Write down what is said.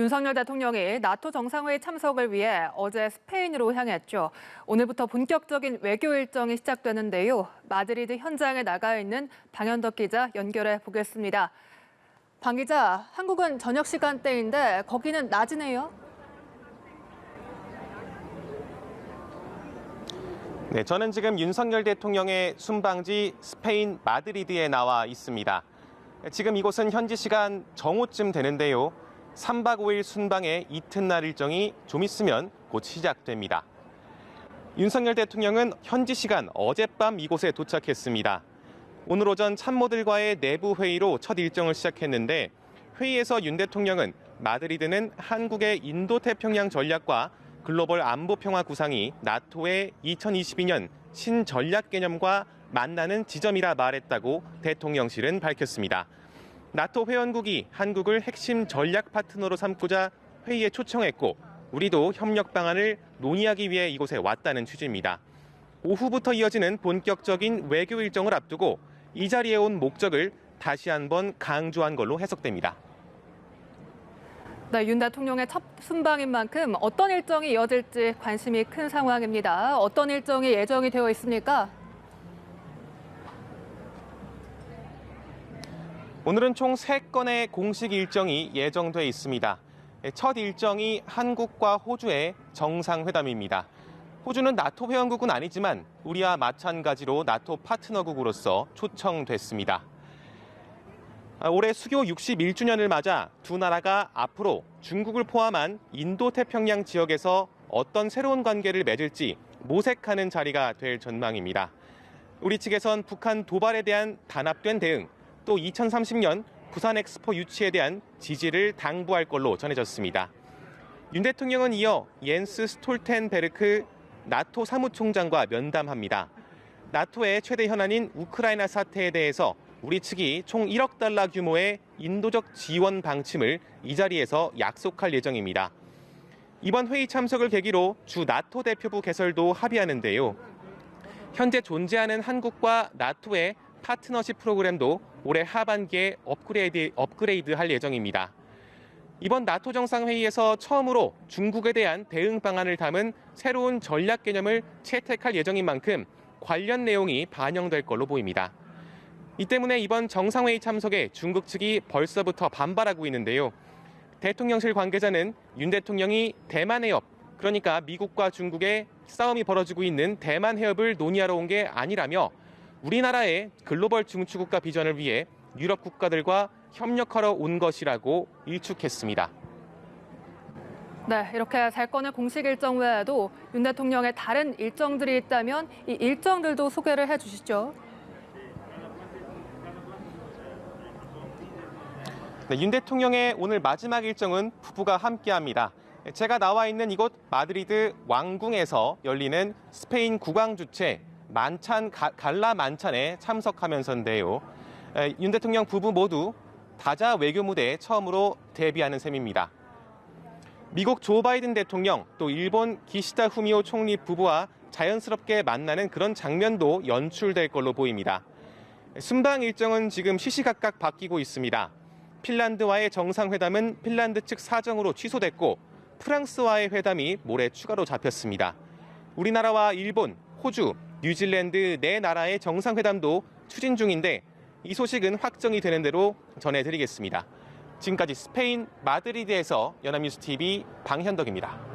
윤석열 대통령이 나토 정상회의 참석을 위해 어제 스페인으로 향했죠. 오늘부터 본격적인 외교 일정이 시작되는데요. 마드리드 현장에 나가 있는 방현덕 기자 연결해 보겠습니다. 방 기자, 한국은 저녁 시간대인데 거기는 낮이네요. 네, 저는 지금 윤석열 대통령의 순방지 스페인 마드리드에 나와 있습니다. 지금 이곳은 현지 시간 정오쯤 되는데요. 3박 5일 순방의 이튿날 일정이 좀 있으면 곧 시작됩니다. 윤석열 대통령은 현지 시간 어젯밤 이곳에 도착했습니다. 오늘 오전 참모들과의 내부 회의로 첫 일정을 시작했는데 회의에서 윤 대통령은 마드리드는 한국의 인도태평양 전략과 글로벌 안보 평화 구상이 나토의 2022년 신전략 개념과 만나는 지점이라 말했다고 대통령실은 밝혔습니다. 나토 회원국이 한국을 핵심 전략 파트너로 삼고자 회의에 초청했고 우리도 협력 방안을 논의하기 위해 이곳에 왔다는 취지입니다. 오후부터 이어지는 본격적인 외교 일정을 앞두고 이 자리에 온 목적을 다시 한번 강조한 걸로 해석됩니다. 네, 윤 대통령의 첫 순방인 만큼 어떤 일정이 이어질지 관심이 큰 상황입니다. 어떤 일정이 예정이 되어 있습니까? 오늘은 총 3건의 공식 일정이 예정돼 있습니다. 첫 일정이 한국과 호주의 정상회담입니다. 호주는 나토 회원국은 아니지만 우리와 마찬가지로 나토 파트너국으로서 초청됐습니다. 올해 수교 61주년을 맞아 두 나라가 앞으로 중국을 포함한 인도태평양 지역에서 어떤 새로운 관계를 맺을지 모색하는 자리가 될 전망입니다. 우리 측에선 북한 도발에 대한 단합된 대응, 또 2030년 부산 엑스포 유치에 대한 지지를 당부할 걸로 전해졌습니다. 윤 대통령은 이어 옌스 스톨텐베르크 나토 사무총장과 면담합니다. 나토의 최대 현안인 우크라이나 사태에 대해서 우리 측이 총 1억 달러 규모의 인도적 지원 방침을 이 자리에서 약속할 예정입니다. 이번 회의 참석을 계기로 주 나토 대표부 개설도 합의하는데요. 현재 존재하는 한국과 나토의 파트너십 프로그램도 올해 하반기에 업그레이드할 예정입니다. 이번 나토 정상회의에서 처음으로 중국에 대한 대응 방안을 담은 새로운 전략 개념을 채택할 예정인 만큼 관련 내용이 반영될 걸로 보입니다. 이 때문에 이번 정상회의 참석에 중국 측이 벌써부터 반발하고 있는데요. 대통령실 관계자는 윤 대통령이 대만 해협, 그러니까 미국과 중국의 싸움이 벌어지고 있는 대만 해협을 논의하러 온 게 아니라며 우리나라의 글로벌 중추국가 비전을 위해 유럽 국가들과 협력하러 온 것이라고 일축했습니다. 네, 이렇게 3건의 공식 일정 외에도 윤 대통령의 다른 일정들이 있다면 이 일정들도 소개를 해주시죠. 네, 윤 대통령의 오늘 마지막 일정은 부부가 함께합니다. 제가 나와 있는 이곳 마드리드 왕궁에서 열리는 스페인 국왕 주최 만찬 갈라 만찬에 참석하면서인데요. 윤 대통령 부부 모두 다자 외교 무대에 처음으로 데뷔하는 셈입니다. 미국 조 바이든 대통령 또 일본 기시다 후미오 총리 부부와 자연스럽게 만나는 그런 장면도 연출될 걸로 보입니다. 순방 일정은 지금 시시각각 바뀌고 있습니다. 핀란드와의 정상회담은 핀란드 측 사정으로 취소됐고 프랑스와의 회담이 모레 추가로 잡혔습니다. 우리나라와 일본, 호주, 뉴질랜드 4나라의 정상회담도 추진 중인데 이 소식은 확정이 되는 대로 전해드리겠습니다. 지금까지 스페인 마드리드에서 연합뉴스TV 방현덕입니다.